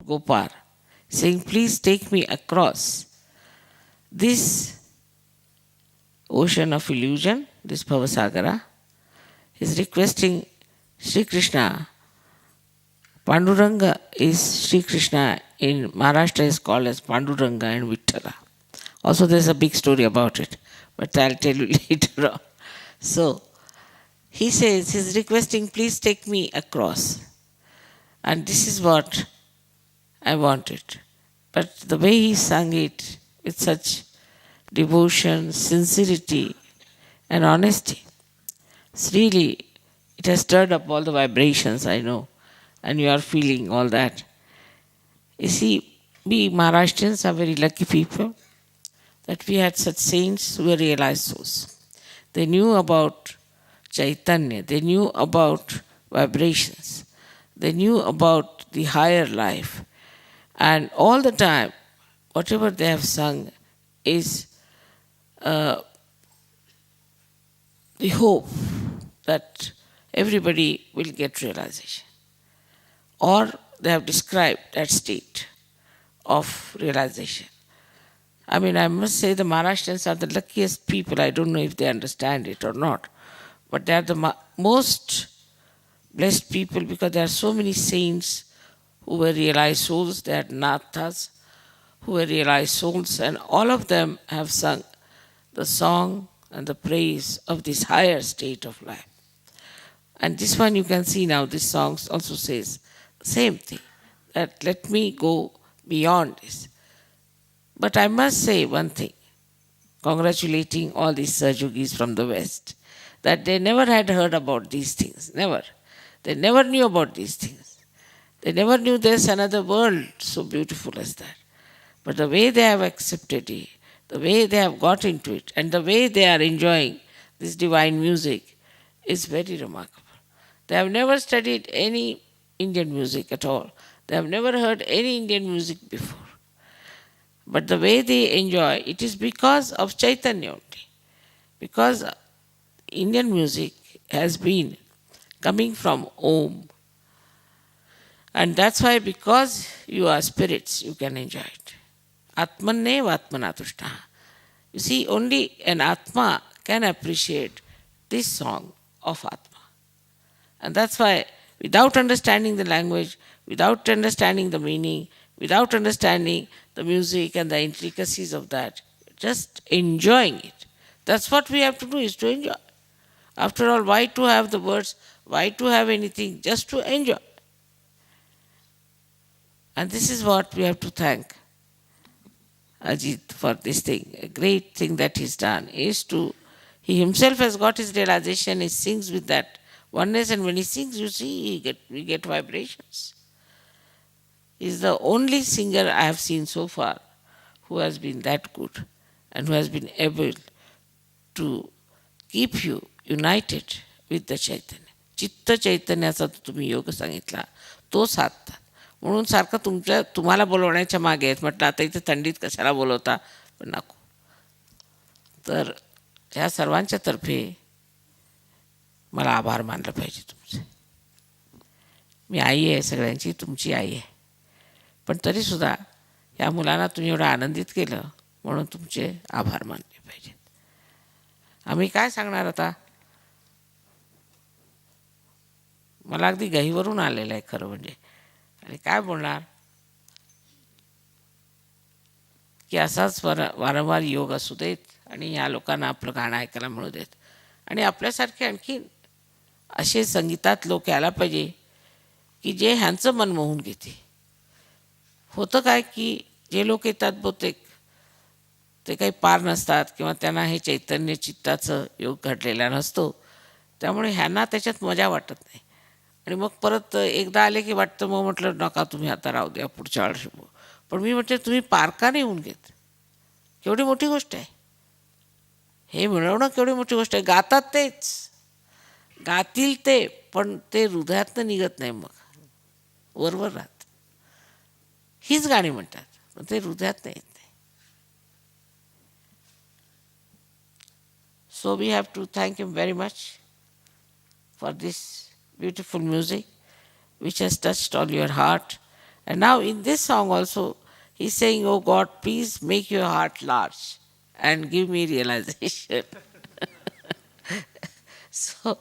Gopal, saying, please take me across this ocean of illusion, this Bhavasagara. He's requesting Sri Krishna. Panduranga is Sri Krishna in Maharashtra is called as Panduranga and Vittala. Also there's a big story about it, but I'll tell you later on. So he says, he's requesting, please take me across. And this is what I wanted. But the way he sang it with such devotion, sincerity, and honesty, it's really, it has stirred up all the vibrations, I know, and you are feeling all that. You see, we Maharashtrians are very lucky people that we had such saints who were realized souls. They knew about Chaitanya, they knew about vibrations, they knew about the higher life, and all the time, whatever they have sung is the hope that everybody will get realization. Or they have described that state of realization. I mean, I must say the Maharashtrians are the luckiest people. I don't know if they understand it or not. But they are the most blessed people because there are so many saints who were realized souls. They are Nathas who were realized souls. And all of them have sung the song and the praise of this higher state of life. And this one you can see now, this song also says the same thing, that let me go beyond this. But I must say one thing, congratulating all these Sahajogis from the West, that they never had heard about these things, never. They never knew about these things. They never knew there's another world so beautiful as that. But the way they have accepted it, the way they have got into it, and the way they are enjoying this divine music is very remarkable. They have never studied any Indian music at all. They have never heard any Indian music before. But the way they enjoy, it is because of Chaitanya only. Because Indian music has been coming from Om. And that's why, because you are spirits, you can enjoy it. Atmanne vatmanatushta. You see, only an Atma can appreciate this song of Atma. And that's why, without understanding the language, without understanding the meaning, without understanding the music and the intricacies of that, just enjoying it. That's what we have to do, is to enjoy. After all, why to have the words? Why to have anything? Just to enjoy. And this is what we have to thank Ajit for this thing. A great thing that he's done is to, he himself has got his realization, he sings with that oneness, and when he sings, you see, we get vibrations. He's the only singer I have seen so far who has been that good and who has been able to keep you united with the Chaitanya. चित्त चैतन्याचा तुम्ही योग सांगितला, तो साधतात. म्हणून सारखं तुम्हाला बोलवण्याच्या मागे आहेत. म्हटलं आता इथे थंडीत कशाला बोलवता, पण नको. तर ह्या सर्वांच्या तर्फे मला आभार मानलं पाहिजे तुमचे. मी आई आहे सगळ्यांची, तुमची आई आहे. पण तरीसुद्धा या मुलांना तुम्ही एवढं आनंदित केलं म्हणून तुमचे आभार मानले पाहिजेत. आम्ही काय सांगणार आता, मला अगदी गहीवरून आलेलं आहे खरं म्हणजे. आणि काय बोलणार की असाच वारंवार योग असू देत आणि या लोकांना आपलं गाणं ऐकायला मिळू देत. आणि आपल्यासारखे आणखी असे संगीतात लोक यायला पाहिजे की जे ह्यांचं मन मोहून घेते. होतं काय की जे लोक येतात बहुतेक ते काही पार नसतात किंवा त्यांना हे चैतन्य चित्ताचं योग घडलेला नसतो, त्यामुळे ह्यांना त्याच्यात मजा वाटत नाही. आणि मग परत एकदा आले की वाटतं, मग म्हटलं नका तुम्ही आता राहू द्या, पुढच्या वर्षी. पण मी म्हटलं तुम्ही पारका नाही होऊन घेत, केवढी मोठी गोष्ट आहे हे मिळवणं, केवढी मोठी गोष्ट आहे. गातात तेच, गातील ते, पण ते हृदयातनं निघत नाही, मग वरवर राहत. हीच गाणी म्हणतात, पण ते हृदयात नाही येत नाही. So we have to thank him very much for this beautiful music which has touched all your heart And now in this song also, he's saying, "Oh God, please make your heart large and give me realization." So,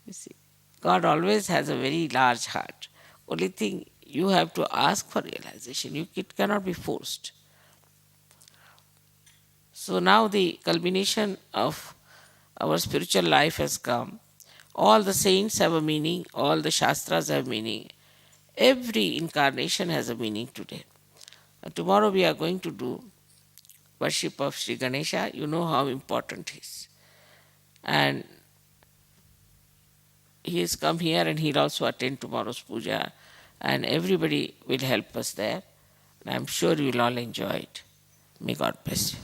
you see, God always has a very large heart. Only thing, you have to ask for realization. It cannot be forced. So now the culmination of our spiritual life has come. All the saints have a meaning, all the Shastras have meaning. Every incarnation has a meaning today. And tomorrow we are going to do worship of Sri Ganesha. You know how important he is. And he has come here and he'll also attend tomorrow's puja. And everybody will help us there. And I'm sure you will all enjoy it. May God bless you.